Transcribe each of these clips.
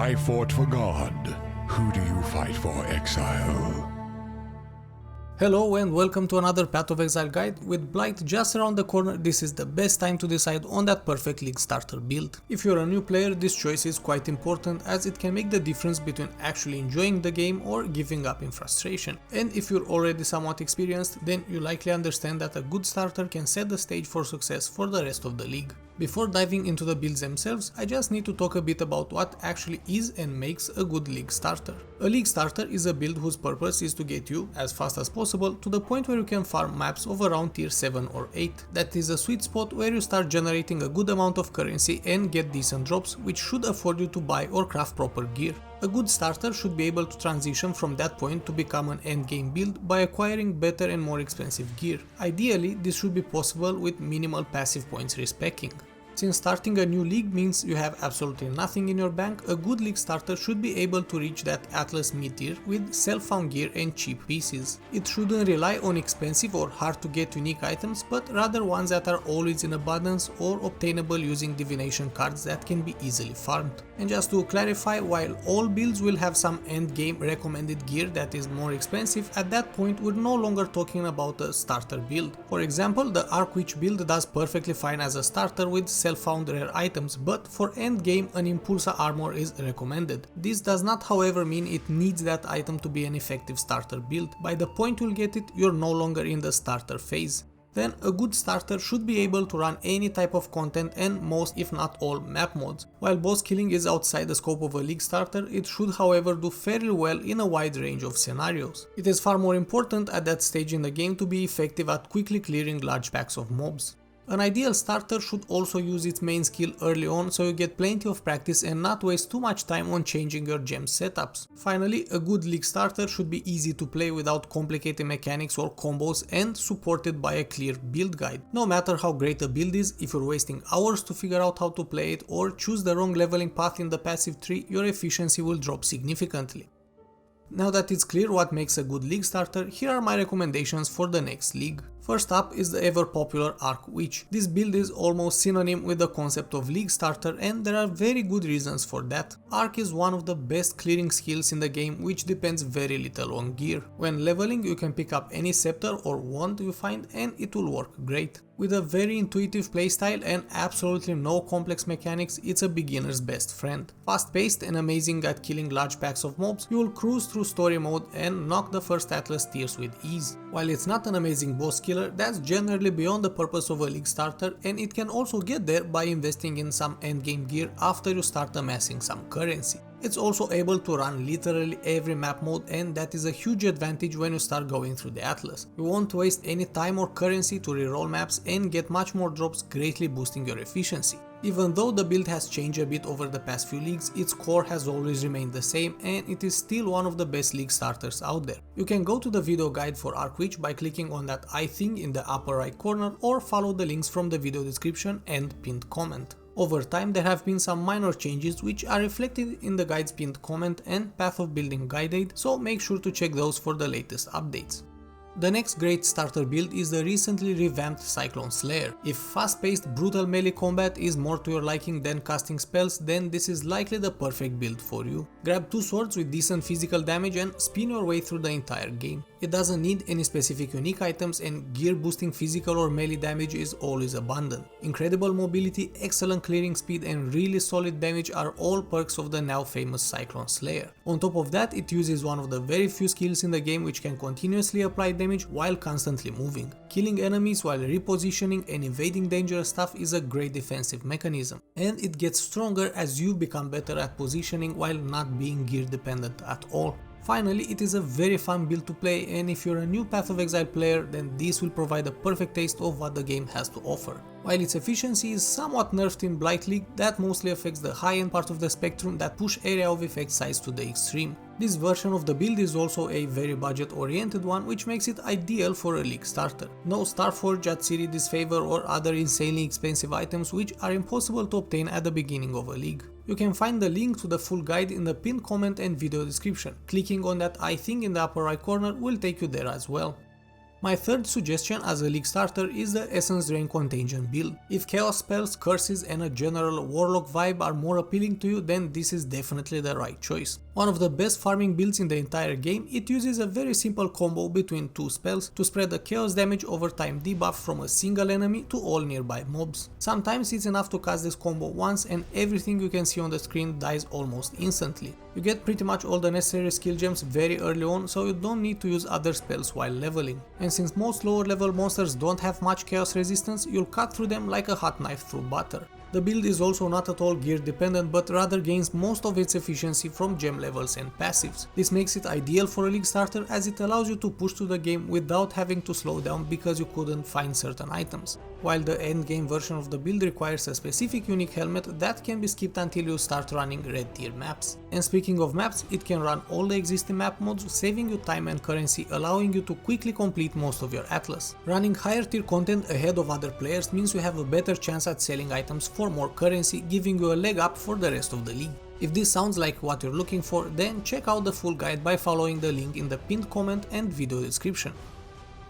I fought for God. Who do you fight for, Exile? Hello and welcome to another Path of Exile guide. With Blight just around the corner, this is the best time to decide on that perfect league starter build. If you're a new player, this choice is quite important as it can make the difference between actually enjoying the game or giving up in frustration. And if you're already somewhat experienced, then you likely understand that a good starter can set the stage for success for the rest of the league. Before diving into the builds themselves, I just need to talk a bit about what actually is and makes a good league starter. A league starter is a build whose purpose is to get you, as fast as possible, to the point where you can farm maps of around tier 7 or 8. That is a sweet spot where you start generating a good amount of currency and get decent drops, which should afford you to buy or craft proper gear. A good starter should be able to transition from that point to become an endgame build by acquiring better and more expensive gear. Ideally, this should be possible with minimal passive points respecking. Since starting a new league means you have absolutely nothing in your bank, a good league starter should be able to reach that Atlas mid-tier with self-found gear and cheap pieces. It shouldn't rely on expensive or hard to get unique items, but rather ones that are always in abundance or obtainable using divination cards that can be easily farmed. And just to clarify, while all builds will have some endgame recommended gear that is more expensive, at that point we're no longer talking about a starter build. For example, the Arc Witch build does perfectly fine as a starter with self-found rare items, but for endgame an Impulsa armor is recommended. This does not however mean it needs that item to be an effective starter build. By the point you'll get it, you're no longer in the starter phase. Then a good starter should be able to run any type of content and most if not all map modes. While boss killing is outside the scope of a league starter, it should however do fairly well in a wide range of scenarios. It is far more important at that stage in the game to be effective at quickly clearing large packs of mobs. An ideal starter should also use its main skill early on so you get plenty of practice and not waste too much time on changing your gem setups. Finally, a good league starter should be easy to play without complicated mechanics or combos and supported by a clear build guide. No matter how great a build is, if you're wasting hours to figure out how to play it or choose the wrong leveling path in the passive tree, your efficiency will drop significantly. Now that it's clear what makes a good league starter, here are my recommendations for the next league. First up is the ever popular Arc Witch. This build is almost synonym with the concept of league starter and there are very good reasons for that. Arc is one of the best clearing skills in the game which depends very little on gear. When leveling you can pick up any scepter or wand you find and it will work great. With a very intuitive playstyle and absolutely no complex mechanics, it's a beginner's best friend. Fast-paced and amazing at killing large packs of mobs, you will cruise through story mode and knock the first Atlas tiers with ease. While it's not an amazing boss killer, that's generally beyond the purpose of a league starter and it can also get there by investing in some endgame gear after you start amassing some currency. It's also able to run literally every map mode and that is a huge advantage when you start going through the Atlas. You won't waste any time or currency to reroll maps and get much more drops, greatly boosting your efficiency. Even though the build has changed a bit over the past few leagues, its core has always remained the same and it is still one of the best league starters out there. You can go to the video guide for Arc Witch by clicking on that I thing in the upper right corner or follow the links from the video description and pinned comment. Over time there have been some minor changes which are reflected in the guide's pinned comment and Path of Building guide aid, so make sure to check those for the latest updates. The next great starter build is the recently revamped Cyclone Slayer. If fast-paced brutal melee combat is more to your liking than casting spells, then this is likely the perfect build for you. Grab two swords with decent physical damage and spin your way through the entire game. It doesn't need any specific unique items and gear boosting physical or melee damage is always abundant. Incredible mobility, excellent clearing speed and really solid damage are all perks of the now famous Cyclone Slayer. On top of that, it uses one of the very few skills in the game which can continuously apply damage while constantly moving. Killing enemies while repositioning and evading dangerous stuff is a great defensive mechanism, and it gets stronger as you become better at positioning while not being gear dependent at all. Finally, it is a very fun build to play and if you're a new Path of Exile player, then this will provide a perfect taste of what the game has to offer. While its efficiency is somewhat nerfed in Blight League, that mostly affects the high-end part of the spectrum that push area of effect size to the extreme. This version of the build is also a very budget-oriented one, which makes it ideal for a league starter. No Starforge at Ciri Disfavor or other insanely expensive items which are impossible to obtain at the beginning of a league. You can find the link to the full guide in the pinned comment and video description. Clicking on that I thing in the upper right corner will take you there as well. My third suggestion as a league starter is the Essence Drain Contagion build. If chaos spells, curses and a general warlock vibe are more appealing to you, then this is definitely the right choice. One of the best farming builds in the entire game, it uses a very simple combo between two spells to spread the chaos damage over time debuff from a single enemy to all nearby mobs. Sometimes it's enough to cast this combo once and everything you can see on the screen dies almost instantly. You get pretty much all the necessary skill gems very early on, so you don't need to use other spells while leveling. And since most lower level monsters don't have much chaos resistance, you'll cut through them like a hot knife through butter. The build is also not at all gear dependent, but rather gains most of its efficiency from gem levels and passives. This makes it ideal for a league starter as it allows you to push through the game without having to slow down because you couldn't find certain items. While the end game version of the build requires a specific unique helmet that can be skipped until you start running red tier maps. And speaking of maps, it can run all the existing map modes, saving you time and currency, allowing you to quickly complete most of your atlas. Running higher tier content ahead of other players means you have a better chance at selling items for more currency, giving you a leg up for the rest of the league. If this sounds like what you're looking for, then check out the full guide by following the link in the pinned comment and video description.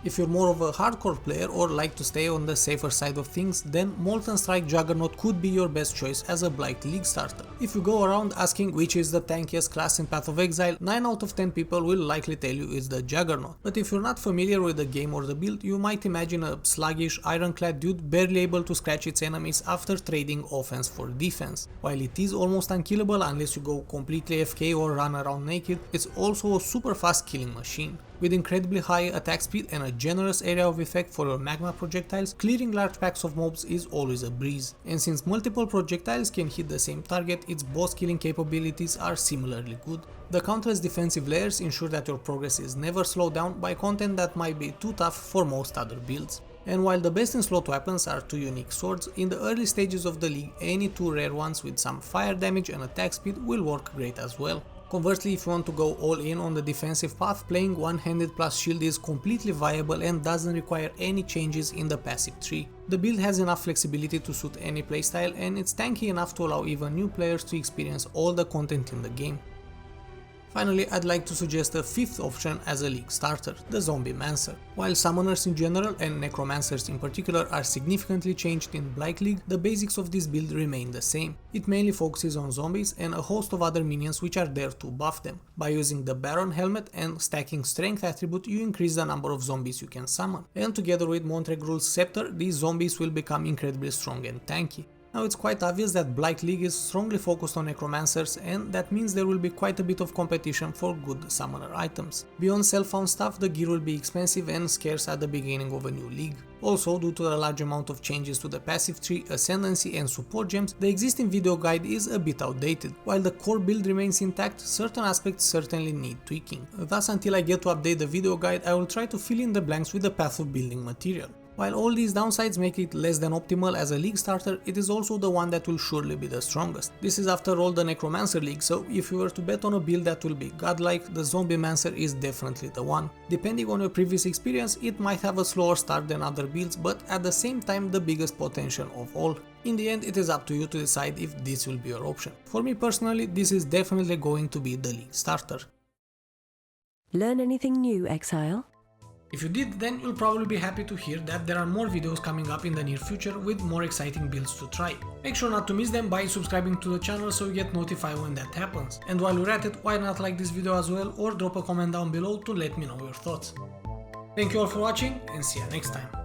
If you're more of a hardcore player or like to stay on the safer side of things, then Molten Strike Juggernaut could be your best choice as a Blight league starter. If you go around asking which is the tankiest class in Path of Exile, 9 out of 10 people will likely tell you it's the Juggernaut. But if you're not familiar with the game or the build, you might imagine a sluggish, ironclad dude barely able to scratch its enemies after trading offense for defense. While it is almost unkillable unless you go completely AFK or run around naked, it's also a super fast killing machine. With incredibly high attack speed and a generous area of effect for your magma projectiles, clearing large packs of mobs is always a breeze. And since multiple projectiles can hit the same target, its boss killing capabilities are similarly good. The countless defensive layers ensure that your progress is never slowed down by content that might be too tough for most other builds. And while the best in slot weapons are 2 unique swords, in the early stages of the league any 2 rare ones with some fire damage and attack speed will work great as well. Conversely, if you want to go all in on the defensive path, playing one-handed plus shield is completely viable and doesn't require any changes in the passive tree. The build has enough flexibility to suit any playstyle and it's tanky enough to allow even new players to experience all the content in the game. Finally, I'd like to suggest a fifth option as a league starter, the Zombiemancer. While summoners in general and necromancers in particular are significantly changed in Blight League, the basics of this build remain the same. It mainly focuses on zombies and a host of other minions which are there to buff them. By using the Baron helmet and stacking strength attribute, you increase the number of zombies you can summon. And together with Montregrul's scepter, these zombies will become incredibly strong and tanky. Now it's quite obvious that Blight League is strongly focused on necromancers and that means there will be quite a bit of competition for good summoner items. Beyond self-found stuff, the gear will be expensive and scarce at the beginning of a new league. Also, due to the large amount of changes to the passive tree, ascendancy and support gems, the existing video guide is a bit outdated. While the core build remains intact, certain aspects certainly need tweaking. Thus, until I get to update the video guide, I will try to fill in the blanks with the path of building material. While all these downsides make it less than optimal as a league starter, it is also the one that will surely be the strongest. This is after all the Necromancer League, so if you were to bet on a build that will be godlike, the Zombiemancer is definitely the one. Depending on your previous experience, it might have a slower start than other builds, but at the same time the biggest potential of all. In the end, it is up to you to decide if this will be your option. For me personally, this is definitely going to be the league starter. Learn anything new, Exile? If you did, then you'll probably be happy to hear that there are more videos coming up in the near future with more exciting builds to try. Make sure not to miss them by subscribing to the channel so you get notified when that happens. And while you're at it, why not like this video as well or drop a comment down below to let me know your thoughts. Thank you all for watching and see you next time.